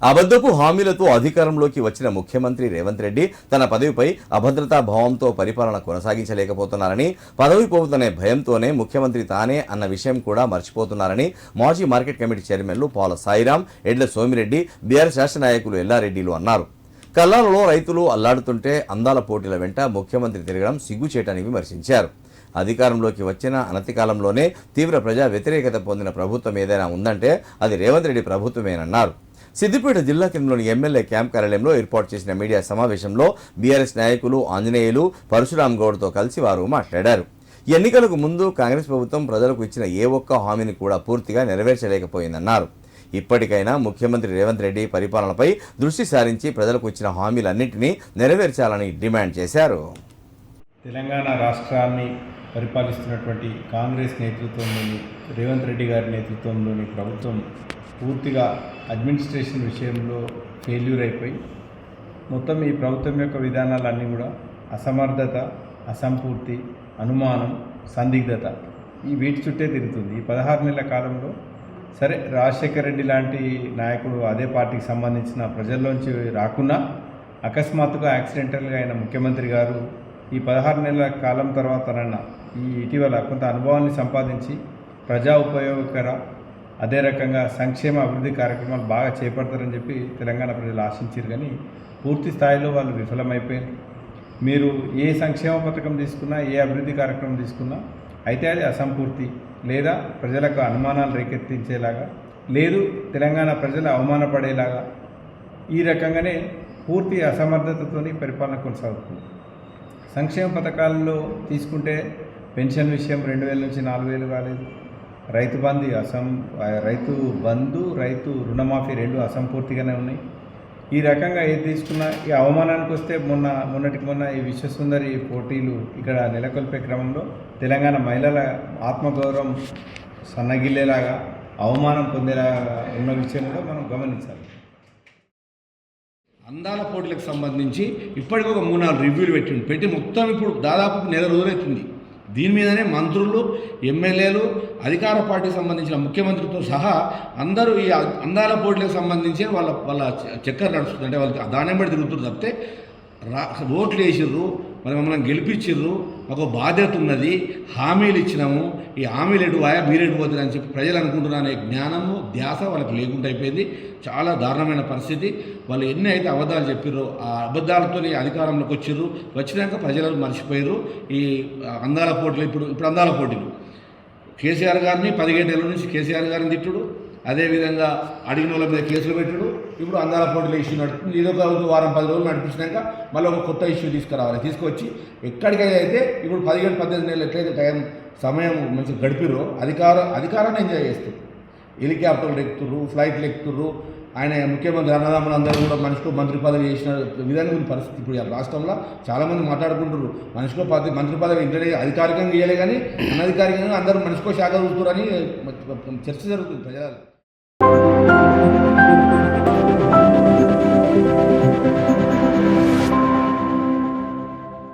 అబద్ధపు హామీలతో అధికారంలోకి వచ్చిన ముఖ్యమంత్రి రేవంత్ రెడ్డి తన పదవిపై అభద్రతా భావంతో పరిపాలన కొనసాగించలేకపోతున్నారని, పదవి పోతుందనే భయంతోనే ముఖ్యమంత్రి తానే అన్న విషయం కూడా మర్చిపోతున్నారని మాజీ మార్కెట్ కమిటీ చైర్మన్లు పాల సాయిరాం, ఎడ్ల సోమిరెడ్డి, బీఆర్ఎస్ రాష్ట్ర నాయకులు ఎల్లారెడ్డిలు అన్నారు. కల్లాలలో రైతులు అల్లాడుతుంటే అందాల పోటీల వెంట ముఖ్యమంత్రి తిరగడం సిగ్గుచేటని విమర్శించారు. అధికారంలోకి వచ్చిన అనతి కాలంలోనే తీవ్ర ప్రజా వ్యతిరేకత పొందిన ప్రభుత్వం ఏదైనా ఉందంటే అది రేవంత్ రెడ్డి ప్రభుత్వమేనన్నారు. సిద్దిపేట జిల్లా కేంద్రంలోని ఎమ్మెల్యే క్యాంప్ కార్యాలయంలో ఏర్పాటు చేసిన మీడియా సమావేశంలో బీఆర్ఎస్ నాయకులు ఆంజనేయులు, పరశురాం గౌడ్తో కలిసి వారు మాట్లాడారు. ఎన్నికలకు ముందు కాంగ్రెస్ ప్రభుత్వం ప్రజలకు ఇచ్చిన ఏ ఒక్క హామీని కూడా పూర్తిగా నెరవేర్చలేకపోయిందన్నారు. ఇప్పటికైనా ముఖ్యమంత్రి రేవంత్ రెడ్డి పరిపాలనపై దృష్టి సారించి ప్రజలకు ఇచ్చిన హామీలన్నింటినీ నెరవేర్చాలని డిమాండ్ చేశారు. తెలంగాణ రాష్ట్రాన్ని పరిపాలిస్తున్నటువంటి కాంగ్రెస్ నేతృత్వంలోని రేవంత్ రెడ్డి గారి నేతృత్వంలోని ప్రభుత్వం పూర్తిగా అడ్మినిస్ట్రేషన్ విషయంలో ఫెయిల్యూర్ అయిపోయి మొత్తం ఈ ప్రభుత్వం యొక్క విధానాలన్నీ కూడా అసమర్థత, అసంపూర్తి, అనుమానం, సందిగ్ధత ఈ వీటి చుట్టే తిరుగుతుంది. ఈ 16 నెలల కాలంలో సరే రాజశేఖర రెడ్డి లాంటి నాయకుడు అదే పార్టీకి సంబంధించిన ప్రజల్లోంచి రాకున్నా అకస్మాత్తుగా యాక్సిడెంటల్గా అయిన ముఖ్యమంత్రి గారు ఈ 16 నెలల కాలం తర్వాతనన్నా ఈ ఇటీవల కొంత అనుభవాన్ని సంపాదించి ప్రజా ఉపయోగకర అదే రకంగా సంక్షేమ అభివృద్ధి కార్యక్రమాలు బాగా చేపడతారని చెప్పి తెలంగాణ ప్రజలు ఆశించారు. కానీ పూర్తి స్థాయిలో వాళ్ళు విఫలమైపోయారు. మీరు ఏ సంక్షేమ పథకం తీసుకున్నా, ఏ అభివృద్ధి కార్యక్రమం తీసుకున్నా అయితే అది అసంపూర్తి లేదా ప్రజలకు అనుమానాలు రేకెత్తించేలాగా లేదు తెలంగాణ ప్రజలు అవమానపడేలాగా ఈ రకంగానే పూర్తి అసమర్థతతోని పరిపాలన కొనసాగుతుంది. సంక్షేమ పథకాల్లో తీసుకుంటే పెన్షన్ విషయం 2000 నుంచి 4000 కాలేదు. రైతు బంధు రైతు రుణమాఫీ 2 అసంపూర్తిగానే ఉన్నాయి. ఈ రకంగా ఏది తీసుకున్నా ఈ అవమానానికి వస్తే మొన్న ఈ విశ్వసుందరి పోటీలు ఇక్కడ నెలకొల్పే క్రమంలో తెలంగాణ మహిళల ఆత్మగౌరవం సన్నగిల్లేలాగా అవమానం పొందేలాగా ఉన్న విషయం కూడా మనం గమనించాలి. అందాల పోటీలకు సంబంధించి ఇప్పటికి ఒక 3-4 రివ్యూలు పెట్టి మొత్తం ఇప్పుడు దాదాపు నెల రోజులవుతుంది. దీని మీదనే మంత్రులు, ఎమ్మెల్యేలు, అధికార పార్టీకి సంబంధించిన ముఖ్యమంత్రితో సహా అందరూ ఈ అందాల పోటీలకు సంబంధించి వాళ్ళ చక్కర్ నడుస్తుంది. అంటే వాళ్ళకి దాని బట్టి తిరుగుతున్నారు తప్పితే ఓట్లు వేసిర్రు, మరి మమ్మల్ని గెలిపించిర్రు, మాకు బాధ్యత ఉన్నది, హామీలు ఇచ్చినాము, ఈ హామీలు ఎటువాయా మీరెటు పోతుంది అని చెప్పి ప్రజలు అనుకుంటున్నారనే జ్ఞానము, ధ్యాస వాళ్ళకి లేకుండా అయిపోయింది. చాలా దారుణమైన పరిస్థితి. వాళ్ళు ఎన్ని అయితే అబద్ధాలు చెప్పారో ఆ అబద్ధాలతో అధికారంలోకి వచ్చినాక ప్రజలు మర్చిపోయారు. ఈ అందాల పోటీలు ఇప్పుడు అందాల పోటీలు కేసీఆర్ గారిని 17 ఏళ్ళ నుంచి కేసీఆర్ గారిని తిట్టుడు, అదేవిధంగా అడిగిన వాళ్ళ మీద కేసులు పెట్టుడు, ఇప్పుడు అందాల పోటీలు ఇష్యూ నడుపుతుంది. ఇదొక వారం 10 రోజులు నడిపించినాక మళ్ళీ ఒక కొత్త ఇష్యూ తీసుకొచ్చి ఎక్కడికైతే అయితే ఇప్పుడు 17-18 నెలలు ఎట్లయితే సమయం మంచిగా గడిపిరో అధికారాన్ని ఎంజాయ్ చేస్తారు. హెలికాప్టర్లు ఎక్కుతుర్రు, ఫ్లైట్లు ఎక్కుతుర్రు. ఆయన ముఖ్యమంత్రి అన్నదమ్ములు అందరూ కూడా మనిషికో మంత్రి పదవి చేసిన విధంగా ఉన్న పరిస్థితి ఇప్పుడు రాష్ట్రంలో చాలామంది మాట్లాడుకుంటున్నారు. మనిషికో మంత్రి పదవి ఇంటనే అధికారికంగా ఇవ్వలే కానీ అనధికారికంగా అందరూ మనిషికో శాఖ చూస్తున్నారని చర్చ జరుగుతుంది ప్రజలు.